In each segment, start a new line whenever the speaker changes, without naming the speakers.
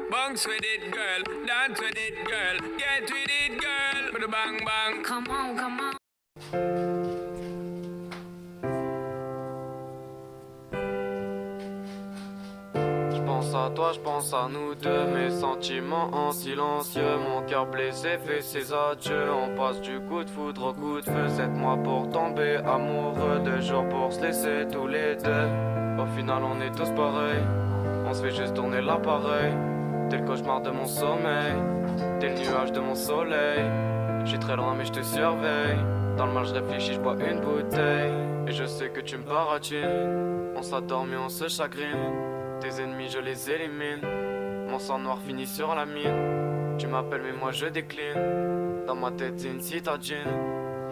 Bounce with it, girl. Dance with it, girl. Get with it, girl. With a bang bang.
Come on, come on.
J'pense à toi, j'pense à nous deux. Mes sentiments en silencieux. Mon cœur blessé fait ses adieux. On passe du coup de foudre au coup de feu. 7 mois pour tomber amoureux. 2 jours pour se laisser tous les deux. Au final on est tous pareils. On se fait juste tourner l'appareil. T'es le cauchemar de mon sommeil. T'es le nuage de mon soleil. J'suis très loin mais je te surveille. Dans le mal je réfléchis, je bois une bouteille. Et je sais que tu me baratines. On s'adore mais on se chagrine. Tes ennemis je les élimine. Mon sang noir finit sur la mine. Tu m'appelles mais moi je décline. Dans ma tête c'est une citadine.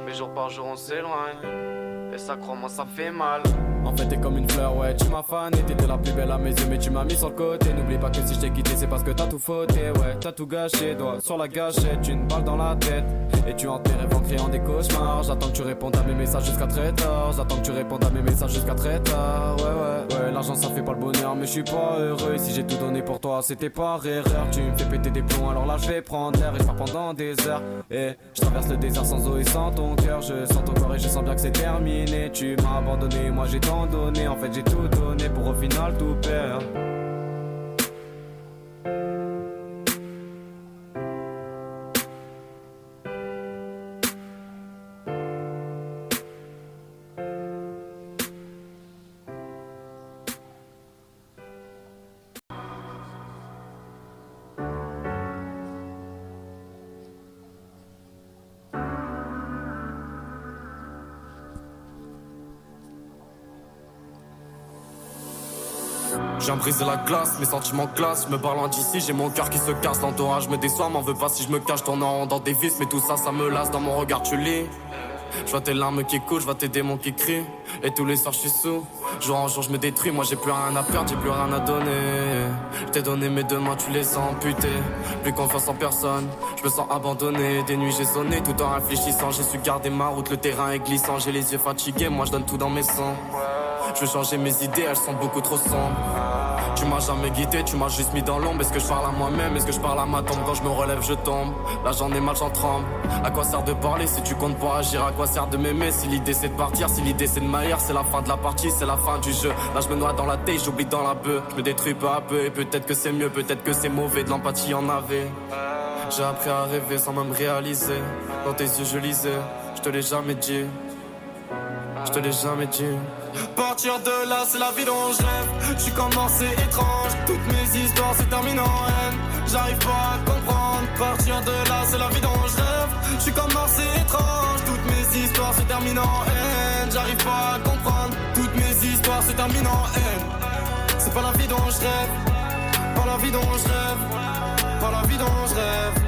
Mais jour par jour on s'éloigne. Et ça crois-moi ça fait mal.
En fait t'es comme une fleur, ouais, tu m'as fané. T'étais la plus belle à mes yeux mais tu m'as mis sur le côté. N'oublie pas que si je t'ai quitté c'est parce que t'as tout fauté. Ouais, t'as tout gâché, doigt sur la gâchette. Une balle dans la tête. Et tu hantes tes rêves en créant des cauchemars. J'attends que tu répondes à mes messages jusqu'à très tard. J'attends que tu répondes à mes messages jusqu'à très tard. Ouais, l'argent ça fait pas le bonheur mais je suis pas heureux. Si j'ai tout donné pour toi c'était par erreur. Tu me fais péter des plombs alors là je vais prendre l'air. Et je pars pendant des heures. Et je traverse le désert sans eau et sans ton cœur. Je sens ton corps et je sens bien que c'est terminé. Tu m'as abandonné, moi j'ai tant donné. En fait j'ai tout donné pour au final tout perdre.
Je viens briser la glace, mes sentiments glacent. Je me barre loin d'ici, j'ai mon cœur qui se casse. L'entourage me déçoit, m'en veux pas si je me cache. Tourne en rond dans des vis, mais tout ça, ça me lasse. Dans mon regard tu lis. Je vois tes larmes qui coulent, je vois tes démons qui crient. Et tous les soirs je suis sous. Jour en jour je me détruis, moi j'ai plus rien à perdre, j'ai plus rien à donner. Je t'ai donné mes deux mains, tu les as amputées. Plus confiance en personne, je me sens abandonné. Des nuits j'ai sonné tout en réfléchissant. J'ai su garder ma route, le terrain est glissant. J'ai les yeux fatigués, moi je donne tout dans mes sangs. Je veux changer mes idées, elles sont beaucoup trop sombres. Tu m'as jamais guidé, tu m'as juste mis dans l'ombre. Est-ce que je parle à moi-même, est-ce que je parle à ma tombe? Quand je me relève je tombe, là j'en ai mal, j'en tremble. À quoi sert de parler si tu comptes pour agir? À quoi sert de m'aimer si l'idée c'est de partir? Si l'idée c'est de m'ailleurs, c'est la fin de la partie, c'est la fin du jeu. Là je me noie dans la tête, j'oublie dans la bœuf. Je me détruis peu à peu et peut-être que c'est mieux, peut-être que c'est mauvais. De l'empathie en avait. J'ai appris à rêver sans même réaliser. Dans tes yeux je lisais, je te l'ai jamais dit. Je te l'ai jamais dit. Partir de là c'est la vie dont je rêve. J'suis comment c'est étrange. Toutes mes histoires se terminent en haine. J'arrive pas à comprendre. Partir de là c'est la vie dont je rêve. J'suis comment c'est étrange. Toutes mes histoires se terminent en haine. J'arrive pas à comprendre. Toutes mes histoires se terminent en haine. C'est pas la vie dont je rêve. Pas la vie dont je rêve. Pas la vie dont je rêve.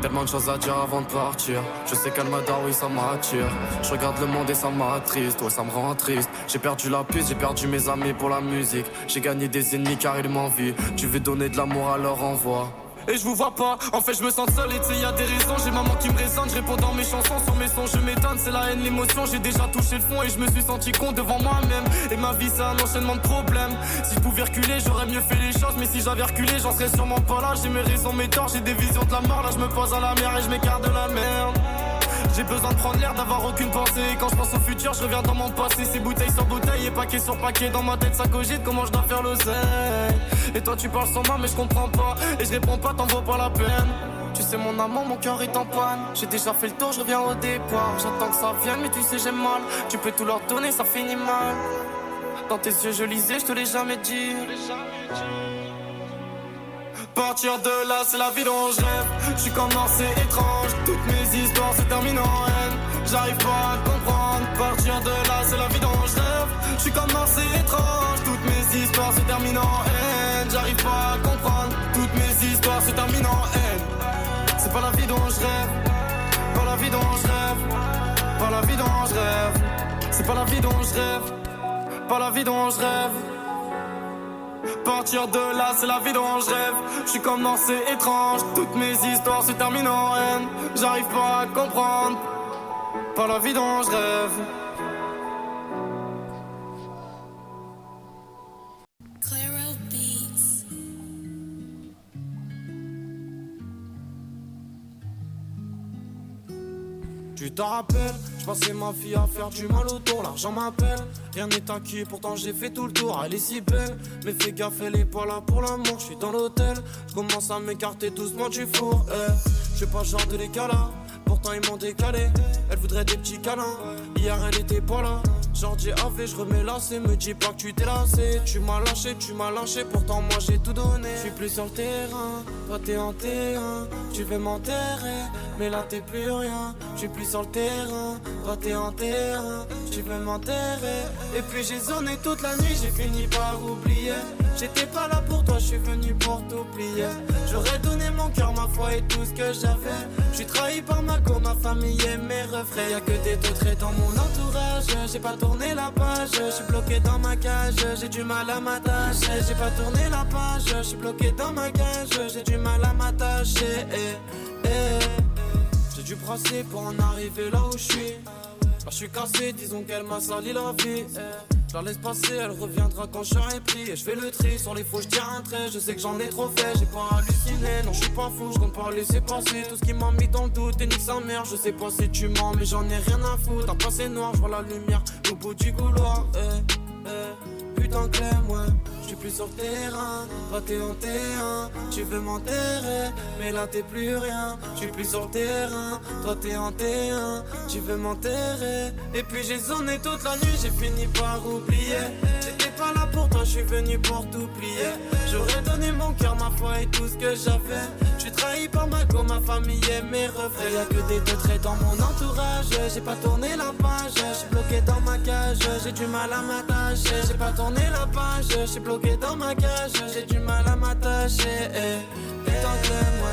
Tellement de choses à dire avant de partir. Je sais qu'elle m'adore, oui ça m'attire. Je regarde le monde et ça m'attriste, ouais ça me rend triste. J'ai perdu la piste, j'ai perdu mes amis pour la musique. J'ai gagné des ennemis car ils m'envient. Tu veux donner de l'amour alors envoie. Et je vous vois pas, en fait je me sens seul et tu sais y'a des raisons. J'ai maman qui me résonne, je réponds dans mes chansons. Sur mes sons je m'étonne, c'est la haine, l'émotion. J'ai déjà touché le fond et je me suis senti con devant moi-même. Et ma vie c'est un enchaînement de problèmes. Si je pouvais reculer j'aurais mieux fait les choses. Mais si j'avais reculé j'en serais sûrement pas là. J'ai mes raisons, mes torts, j'ai des visions de la mort. Là je me pose à la mer et je m'écarte de la merde. J'ai besoin de prendre l'air, d'avoir aucune pensée. Quand je pense au futur, je reviens dans mon passé. C'est bouteille sur bouteille et paquet sur paquet. Dans ma tête, ça cogite comment je dois faire l'oseille. Et toi, tu parles sans moi, mais je comprends pas. Et je réponds pas, t'en vaut pas la peine. Tu sais, mon amour, mon cœur est en panne. J'ai déjà fait le tour, je reviens au départ. J'attends que ça vienne, mais tu sais, j'ai mal. Tu peux tout leur donner, ça finit mal. Dans tes yeux, je lisais, je te l'ai jamais dit. Partir de là, c'est la vie dont je rêve. J'suis comment c'est étrange. Toutes mes histoires se terminent en haine. J'arrive pas à comprendre. Partir de là, c'est la vie dont je rêve. J'suis comment c'est étrange. Toutes mes histoires se terminent en haine. J'arrive pas à comprendre. Toutes mes histoires se terminent en haine. C'est pas la vie dont je rêve. Pas la vie dont je rêve. Pas la vie dont je rêve. C'est pas la vie dont je rêve. Pas la vie dont je rêve. Partir de là, c'est la vie dont je rêve. J'suis comment c'est étrange. Toutes mes histoires se terminent en haine. J'arrive pas à comprendre. Pas la vie dont je rêve.
Tu t'en rappelles, je passais ma vie à faire du mal autour, l'argent m'appelle. Rien n'est acquis, pourtant j'ai fait tout le tour, elle est si belle. Mais fais gaffe, elle est pas là pour l'amour, je suis dans l'hôtel. Je commence à m'écarter doucement du four, Je suis pas le genre de les câlins, pourtant ils m'ont décalé. Elle voudrait des petits câlins, hier elle était pas là. Genre AV, je remets lacé, me dis pas que tu t'es lassé. Tu m'as lâché, pourtant moi j'ai tout donné. Je suis plus sur le terrain, toi t'es en terrain. Tu veux m'enterrer, mais là t'es plus rien. Je suis plus sur le terrain, toi t'es en terrain. Tu veux m'enterrer, et puis j'ai zoné toute la nuit, j'ai fini par oublier. J'étais pas là pour toi, je suis venu pour t'oublier. J'aurais donné mon cœur, ma foi et tout ce que j'avais. Je suis trahi par ma go, ma famille et mes refrains. Y'a que des tautres dans mon entourage. J'ai pas tourné la page, je suis bloqué dans ma cage. J'ai du mal à m'attacher. J'ai pas tourné la page, je suis bloqué dans ma cage. J'ai du mal à m'attacher. J'ai dû brasser pour en arriver là où je suis. Là je suis cassé, disons qu'elle m'a sali la vie. Je la laisse passer, elle reviendra quand je serai pris. Et je fais le tri, sur les faux je tire un trait. Je sais que j'en ai trop fait, j'ai pas halluciné. Non je suis pas fou, je compte pas laisser passer tout ce qui m'a mis dans le doute. Et nique sa mère, je sais pas si tu mens, mais j'en ai rien à foutre. T'as passé noir, je vois la lumière au bout du couloir. Putain Clem, ouais. Je suis plus sur le terrain, toi t'es en T1. Tu veux m'enterrer, mais là t'es plus rien. Je suis plus sur le terrain, toi t'es en T1. Tu veux m'enterrer, et puis j'ai zoné toute la nuit, j'ai fini par oublier. J'étais pas là pour toi, je suis venu pour t'oublier. J'aurais donné mon cœur, ma foi et tout ce que j'avais. Je suis trahi par ma go, ma famille et mes refrains. Y'a que des traits dans mon entourage. J'ai pas tourné la page, je suis bloqué dans ma cage. J'ai du mal à m'attacher. J'ai pas tourné la page, je suis bloqué dans ma cage. J'ai du mal à m'attacher. Putain que moi.